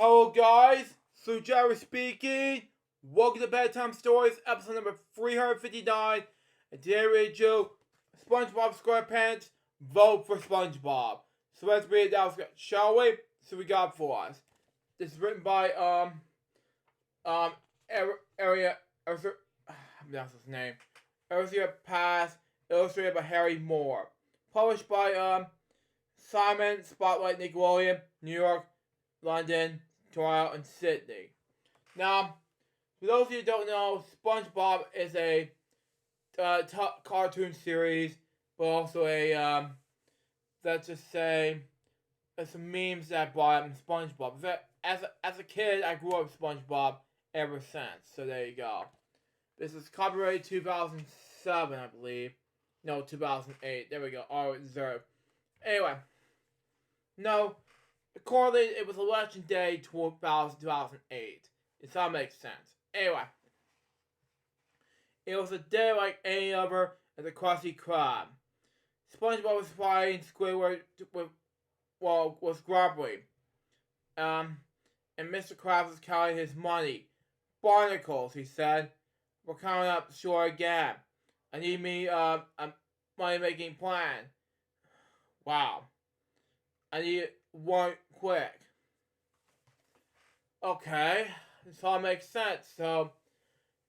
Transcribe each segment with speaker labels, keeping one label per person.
Speaker 1: Hello guys, so Jerry speaking. Welcome to Bedtime Stories, episode number 359. And today we do SpongeBob SquarePants, vote for SpongeBob. So let's read it out, shall we? So we got for us. This is written by that's his name. Area Pass, illustrated by Harry Moore. Published by Simon Spotlight Nickelodeon, New York, London, Toronto, and Sydney. Now, for those of you who don't know, SpongeBob is a cartoon series, but also a, let's just say, some memes that brought up in SpongeBob. As a kid, I grew up with SpongeBob ever since, so there you go. This is copyrighted 2007, I believe. No, 2008. There we go. All reserved. Anyway. No. Accordingly, it was Election Day 2008. If that makes sense. Anyway. It was a day like any other at the Krusty Krab. SpongeBob was fighting Squidward was grumbling. And Mr. Krabs was counting his money. Barnacles, he said. We're coming up short again. I need me a money-making plan. Wow. I need one quick. Okay, this all makes sense. So,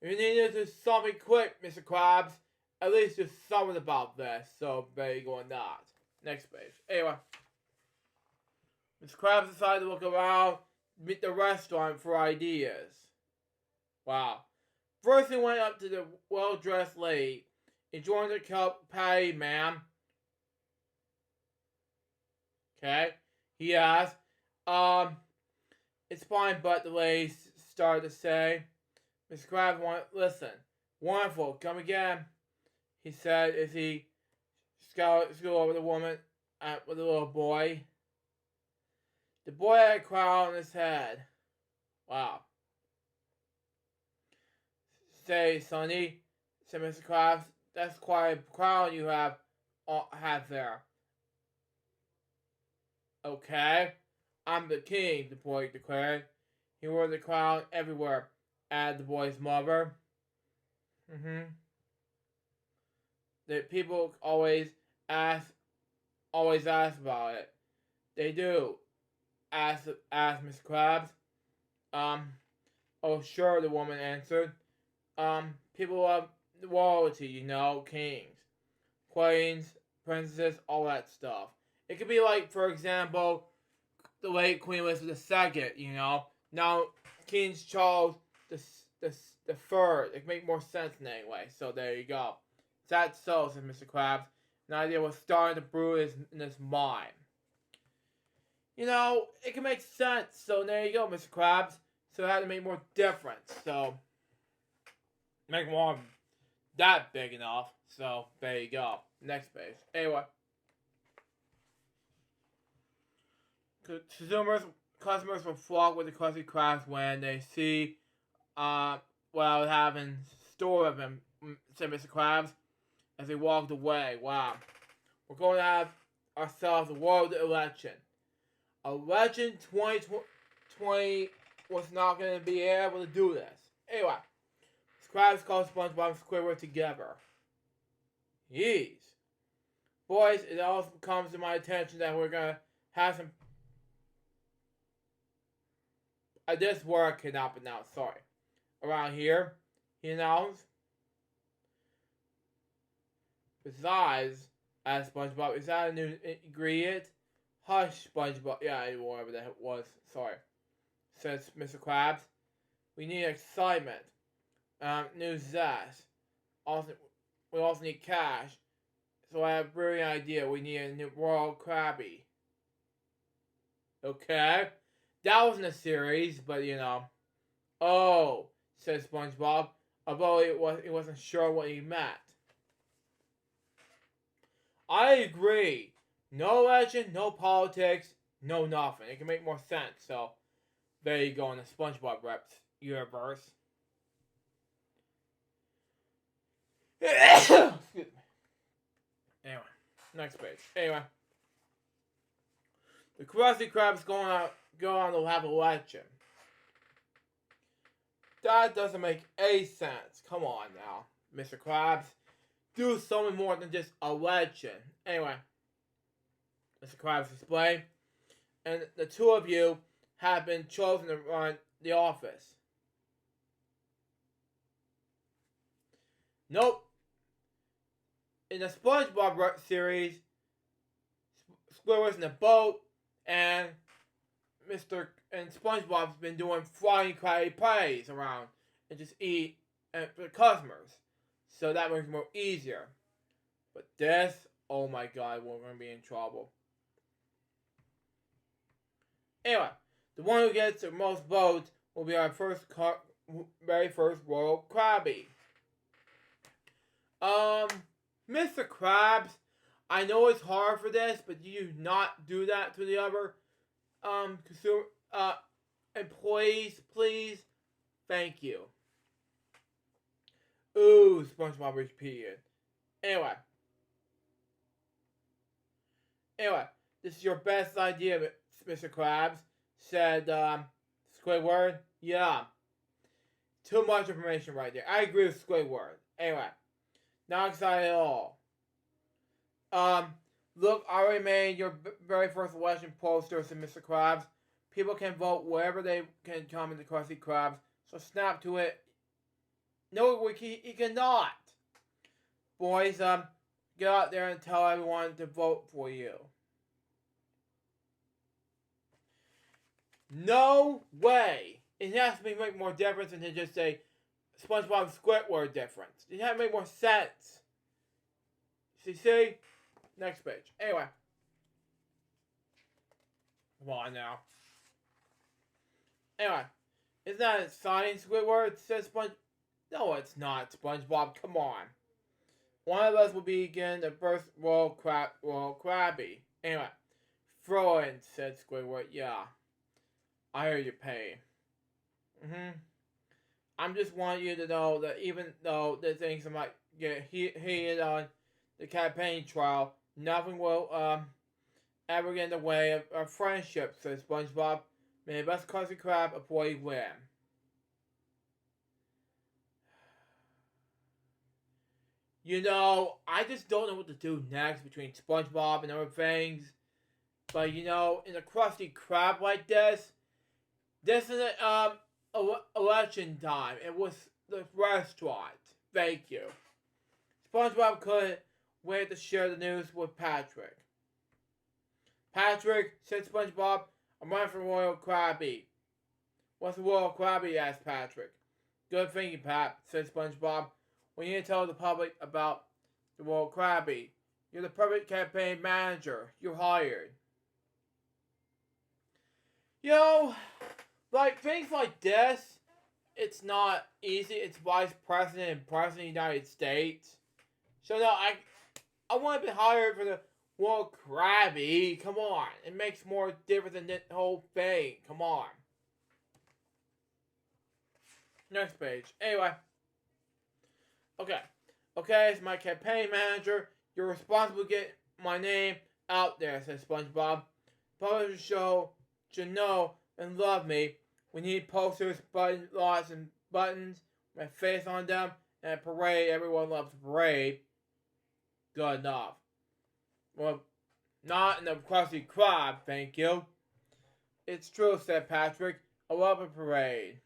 Speaker 1: you need to do something quick, Mr. Krabs. At least do something about this. So, there you go on that. Next page. Anyway. Mr. Krabs decided to look around, meet the restaurant for ideas. Wow. First, he went up to the well-dressed lady. Enjoying the cup patty, ma'am. Okay. He asked. It's fine, but the lady started to say. Mr. Krabs wanted, listen. Wonderful. Come again. He said as he scowled over the woman with the little boy. The boy had a crown on his head. Wow. Say, Sonny, said Mr. Krabs, that's quite a crown you have there. Okay, I'm the king, the boy declared. He wore the crown everywhere, added the boy's mother. The people always ask about it. They do, asked Mr. Krabs. Oh sure, the woman answered. People love royalty, you know, kings, queens, princesses, all that stuff. It could be like, for example, the late Queen Elizabeth II, you know. Now, King Charles the Third. It can make more sense in any way. So there you go. That's so, said Mr. Krabs. An idea was starting to brew in his mind. You know, it can make sense. So there you go, Mr. Krabs. So it had to make more difference. So make one that big enough. So there you go. Next page. Anyway. Customers will flock with the Krusty Krabs when they see what I would have in store of him, said Mr. Krabs, as they walked away. Wow. We're going to have ourselves a world election. Election 2020 was not going to be able to do this. Anyway. Krabs called SpongeBob and Squidward together. Jeez. Boys, it also comes to my attention that we're going to have some... this word cannot be announced, sorry. Around here, he announced. Besides, asked SpongeBob, is that a new ingredient? Hush, SpongeBob. Yeah, whatever that was, sorry. Says Mr. Krabs. We need excitement. New zest. We also need cash. So I have a brilliant idea. We need a new Royal Krabby. Okay. That wasn't a series, but you know. Oh, said SpongeBob. Although he wasn't sure what he meant. I agree. No legend, no politics, no nothing. It can make more sense. So, there you go in the SpongeBob reps universe. Excuse me. Anyway, next page. Anyway, the Krusty Krab's going out go on to have an election. That doesn't make any sense. Come on now, Mr. Krabs. Do something more than just a legend. Anyway, Mr. Krabs explained, and the two of you have been chosen to run the office. Nope. In the SpongeBob series, Squidward's in a boat, and SpongeBob's been doing flying Krabby Patties around and just eat for the customers. So that makes it more easier. But this, oh my god, we're going to be in trouble. Anyway, the one who gets the most votes will be our very first Royal Krabby. Mr. Krabs, I know it's hard for this, but you not do that to the other consumer employees, please. Thank you. Ooh, SpongeBob repeated. Anyway, this is your best idea, Mr. Krabs, said Squidward. Yeah. Too much information right there. I agree with Squidward. Anyway, not excited at all. Look, I already made your very first election poster, said Mr. Krabs. People can vote wherever they can come in the Krusty Krabs, so snap to it. No, he cannot. Boys, get out there and tell everyone to vote for you. No way. It has to make more difference than to just say SpongeBob Squidward difference. It has to make more sense. See? Next page. Anyway. Come on now. Anyway. Isn't that exciting, Squidward? Says SpongeBob. No, it's not, SpongeBob. Come on. One of us will begin the first Royal Krabby. Anyway. Throw in, said Squidward. Yeah. I hear your pain. I'm just wanting you to know that even though the things might get heated on the campaign trial, nothing will ever get in the way of our friendship, said SpongeBob. May the best Krusty Krab employee win. You know, I just don't know what to do next between SpongeBob and other things. But you know, in a Krusty Krab like this isn't election time. It was the restaurant. Thank you. SpongeBob couldn't wait to share the news with Patrick. Patrick, said SpongeBob, I'm running for Royal Krabby. What's a Royal Krabby? Asked Patrick. Good thinking, Pat, said SpongeBob. We need to tell the public about the Royal Krabby. You're the perfect campaign manager. You're hired. You know, like things like this, it's not easy. It's vice president and president of the United States. So no, I want to be hired for the Royal Krabby. Come on, it makes more difference than the whole thing. Come on. Next page. Anyway. Okay, as my campaign manager, you're responsible to get my name out there, said SpongeBob. Publishers should know and love me. We need posters, lots and buttons, my face on them, and a parade. Everyone loves a parade. Good enough. Well, not in the Krusty Krab, thank you. It's true, said Patrick. I love a parade.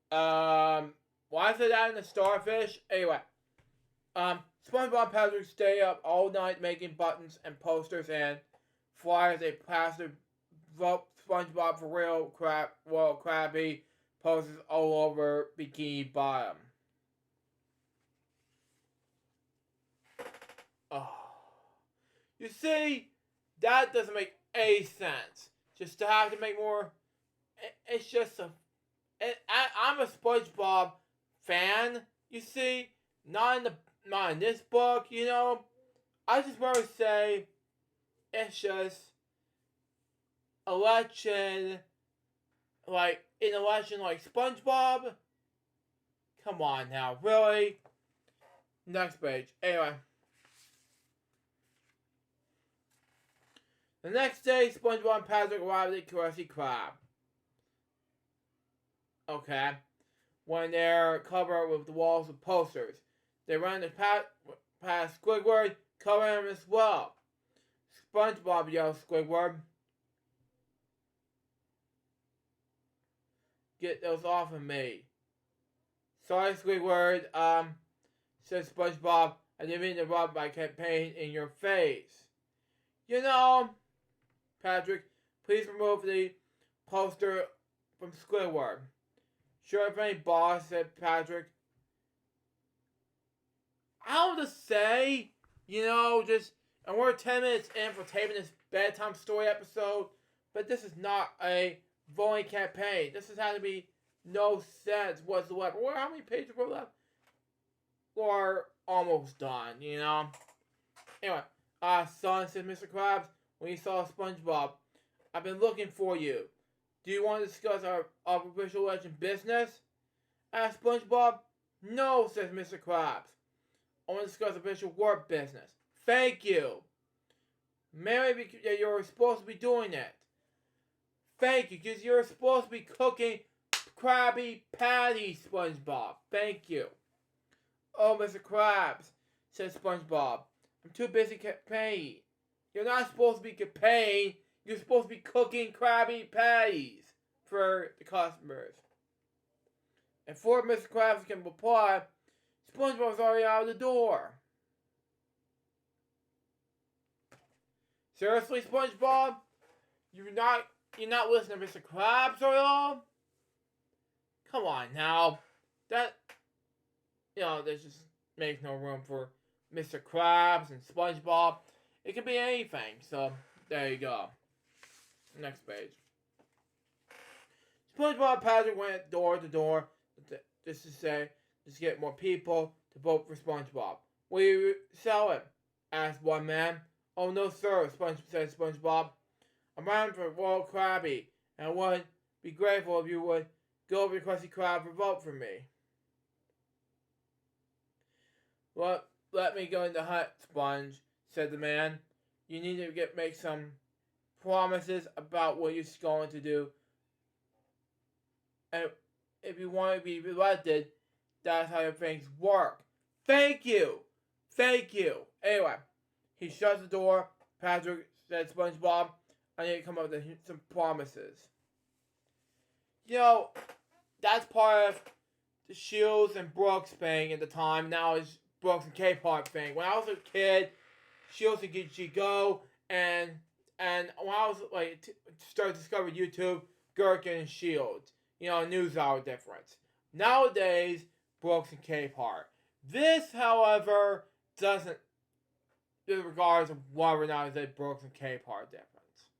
Speaker 1: Why is it that in the Starfish? Anyway, SpongeBob and Patrick stay up all night making buttons and posters and flyers. They plastered SpongeBob for Royal Krabby posters all over Bikini Bottom. Oh. You see, that doesn't make any sense. Just to have to make more, it's just a... I'm a SpongeBob fan, you see, not in this book, you know. I just want to say, it's just election like SpongeBob. Come on now, really. Next page. Anyway, The next day, SpongeBob and Patrick arrived at Krusty Krab. Okay. When they're covered with the walls with posters. They run past Squidward, covering him as well. SpongeBob yells Squidward, "Get those off of me." "Sorry, Squidward, says SpongeBob. I didn't mean to rub my campaign in your face." "You know, Patrick, please remove the poster from Squidward." "Sure thing, boss," said Patrick. I don't know what to say, and we're 10 minutes in for taping this bedtime story episode, but this is not a voting campaign. This has had to be no sense whatsoever. Well, how many pages were left? We're almost done, Anyway, son, said Mr. Krabs when he saw SpongeBob. "I've been looking for you. Do you want to discuss our official legend business?" asked SpongeBob. "No," says Mr. Krabs. "I want to discuss official work business." "Thank you." "Maybe you're supposed to be doing it." "Thank you, because you're supposed to be cooking Krabby Patties, SpongeBob. Thank you." "Oh, Mr. Krabs," said SpongeBob. "I'm too busy campaigning." "You're not supposed to be campaigning. You're supposed to be cooking Krabby Patties for the customers." And before Mr. Krabs can reply, SpongeBob's already out of the door. "Seriously, SpongeBob? You're not listening to Mr. Krabs at all? Come on now. This just makes no room for Mr. Krabs and SpongeBob. It can be anything, so there you go. Next page. SpongeBob and Patrick went door to door just to get more people to vote for SpongeBob. "What are you selling?" asked one man. "Oh, no, sir," said SpongeBob. "I'm running for Royal Krabby, and I would be grateful if you would go over to Krusty Krab and vote for me." "Well, let me go in the hut, Sponge," said the man. "You need to make some promises about what you're going to do. And if you want to be elected, that's how things work." "Thank you! Thank you!" Anyway, he shuts the door. Patrick said, "SpongeBob, I need to come up with some promises." That's part of the Shields and Brooks thing at the time. Now it's Brooks and K-pop thing. When I was a kid, Shields and Gucci Go, and when I was started discovering YouTube, Gherkin and Shields. News hour difference. Nowadays, Brooks and K-pop. This, however, doesn't disregard whether or not it's a Brooks and K-pop difference.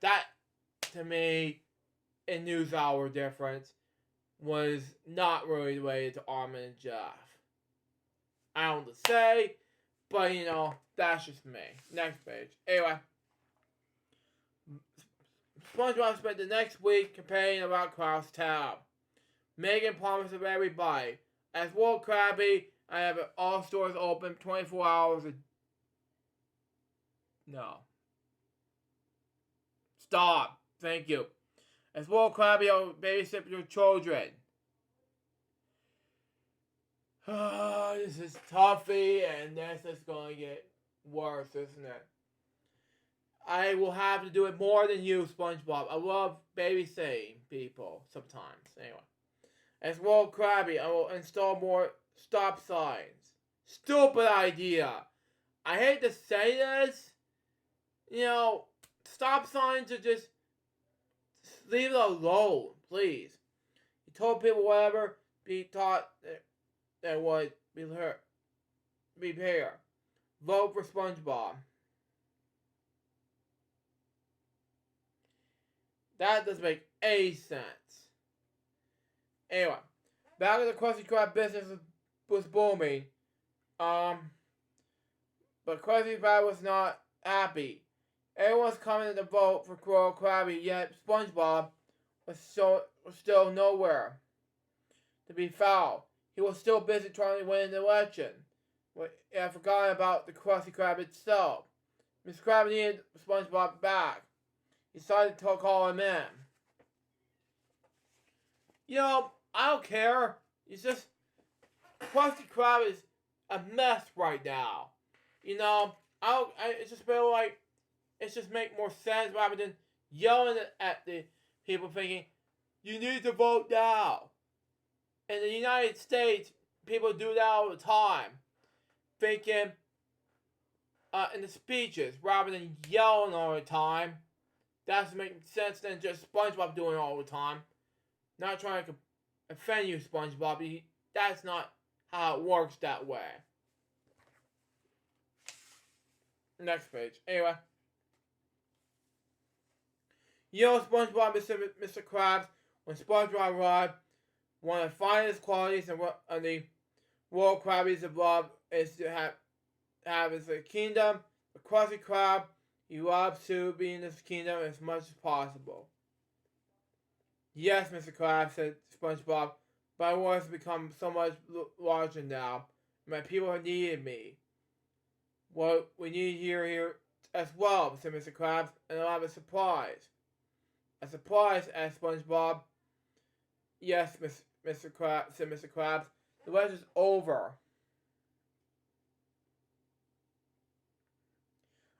Speaker 1: That, to me, a news hour difference was not really related to Armin and Jeff. I don't know what to say, but that's just me. Next page. Anyway, SpongeBob spent the next week campaigning about Krabs Town, making promises of everybody. As World Krabby, I have all stores open 24 hours a... No. Stop. Thank you. As World Krabby, I'll babysit your children. This is toughy, and this is going to get worse, isn't it? I will have to do it more than you, SpongeBob. I love babysitting people sometimes. Anyway. As World Krabby, I will install more stop signs. Stupid idea. I hate to say this. Stop signs are just leave it alone, please. You told people whatever, be taught that would be fair. Vote for SpongeBob. That doesn't make any sense. Anyway, back at the Krusty Krab business was booming. But Krusty Krab was not happy. Everyone's coming to vote for Royal Krabby, yet SpongeBob was still nowhere to be found. He was still busy trying to win the election. I forgot about the Krusty Krab itself. Mr. Krabs needed SpongeBob back. He decided to call him in. I don't care. It's just Krusty Krab is a mess right now. It's just feel like it's just make more sense rather than yelling at the people thinking, you need to vote now. In the United States, people do that all the time. Thinking in the speeches rather than yelling all the time. That's making sense than just SpongeBob doing it all the time. Not trying to offend you, SpongeBob. That's not how it works that way. Next page. Anyway. SpongeBob, Mr. Krabs, when SpongeBob arrived, one of the finest qualities of the world Krabbies above is to have his kingdom. The Krusty Krab, he loves to be in this kingdom as much as possible. Yes, Mr. Krabs, said SpongeBob, but I want to become so much larger now. My people have needed me. Well, we need you here as well, said Mr. Krabs, and I'll have a surprise. A surprise, asked SpongeBob. Yes, Mr. Krabs, said Mr. Krabs. The rest is over.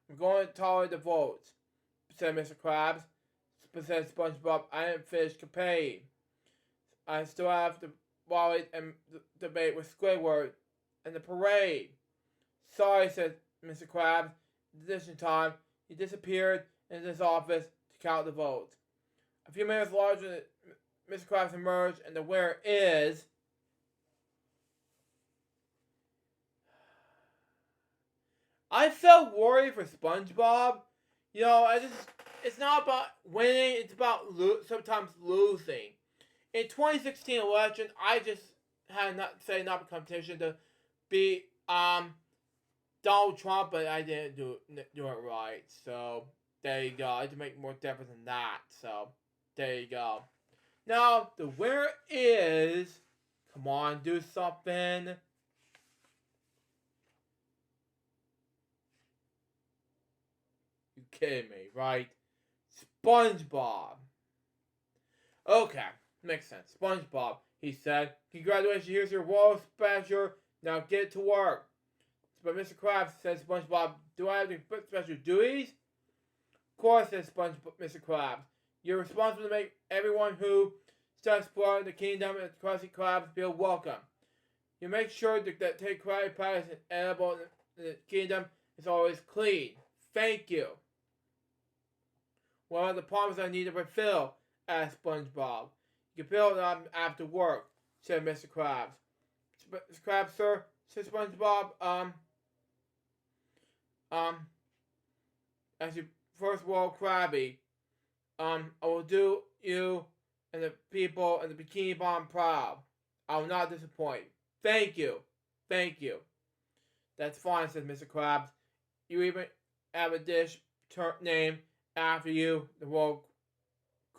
Speaker 1: I'm going to tally the votes, said Mr. Krabs. Said SpongeBob, I didn't finish campaign. I still have to wallet and debate with Squidward and the parade. Sorry, said Mr. Krabs. In addition time, he disappeared into his office to count the votes. A few minutes later, Mr. Krabs emerged, and the winner is... I felt worried for SpongeBob. It's not about winning, it's about sometimes losing. In 2016 election, I just had not a competition to beat Donald Trump, but I didn't do it right. So there you go. I had to make more difference than that. So there you go. Now the winner is, come on, do something. You kidding me, right? SpongeBob. Okay, makes sense. SpongeBob, he said. Congratulations, here's your royal special. Now get to work. But Mr. Krabs said, SpongeBob, do I have to put special duties? Of course, says Mr. Krabs. You're responsible to make everyone who starts exploring the kingdom and Krusty Krabs feel welcome. You make sure that take Krabby Patties and edible in the kingdom is always clean. Thank you. What are the problems I need to fulfill? Asked SpongeBob. You can fill them after work, said Mr. Krabs. Mr. Krabs, sir, said SpongeBob, as your first world Krabby, I will do you and the people in the Bikini Bottom proud. I will not disappoint. Thank you. Thank you. That's fine, said Mr. Krabs. You even have a dish named after you, the World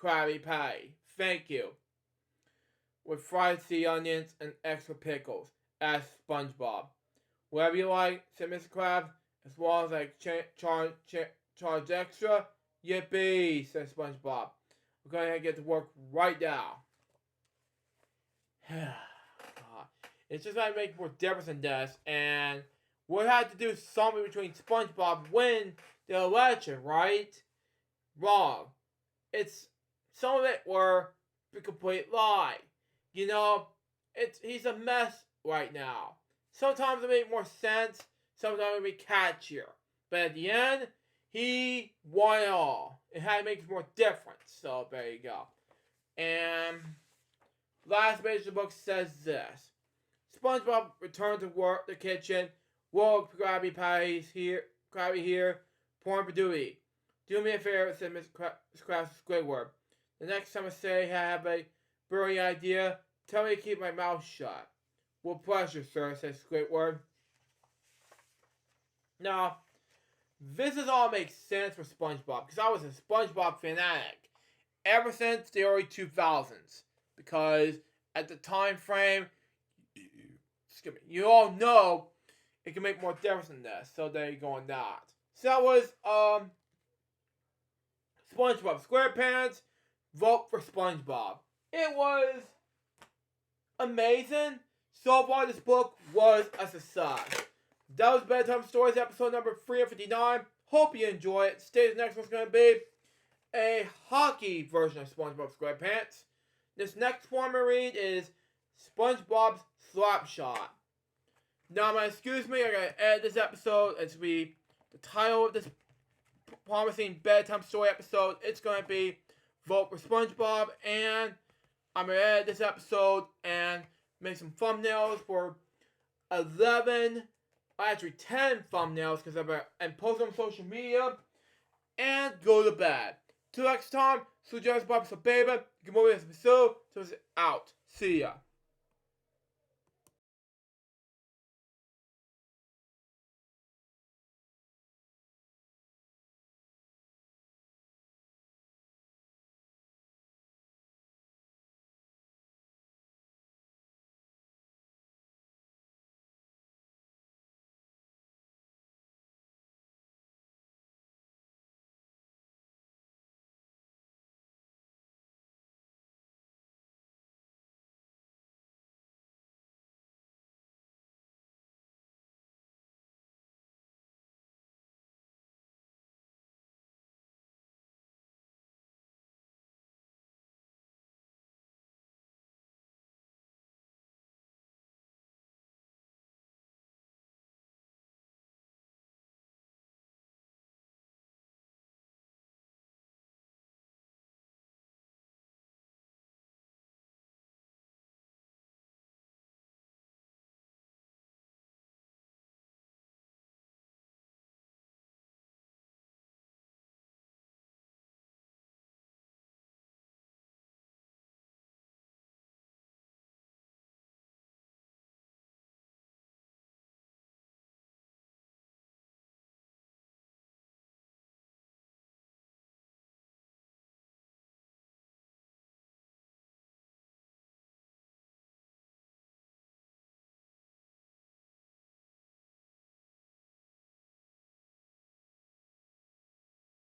Speaker 1: Krabby Patty. Thank you. With fried sea onions and extra pickles, asked SpongeBob. Whatever you like, said Mr. Krabs, as long as I charge extra. Yippee, said SpongeBob. We're going to get to work right now. It's just going to make more difference than this, and we'll have to do something between SpongeBob winning the election, right? Wrong. It's some of it were a complete lie. He's a mess right now. Sometimes it makes more sense, sometimes it makes catchier. But at the end, he won it all. It had to make more difference. So there you go. And last page of the book says this. SpongeBob returned to work the kitchen. Whoa, Krabby Patties here. Krabby here. Pouring for duty. Do me a favor, said Mr. Krabs to Squidward. The next time I say I have a brilliant idea, tell me to keep my mouth shut. With pleasure, sir, said Squidward. Now, this is all makes sense for SpongeBob, because I was a SpongeBob fanatic ever since the early 2000s. Because at the time frame, you all know it can make more difference than this. So there you go on that. So that was SpongeBob SquarePants. Vote for SpongeBob. It was amazing. So far, this book was a success. That was Bedtime Stories episode number 359. Hope you enjoy it. Today's next one's going to be a hockey version of SpongeBob SquarePants. This next one I'm going to read is SpongeBob's Slapshot. Now, excuse me, I'm going to edit this episode. It's going to be the title of this promising bedtime story episode. It's going to be Vote for SpongeBob, and I'm going to edit this episode and make some thumbnails for 10 thumbnails because and post them on social media and go to bed. Till next time, suggest Bob so baby. Good morning, episode. So it's out. See ya.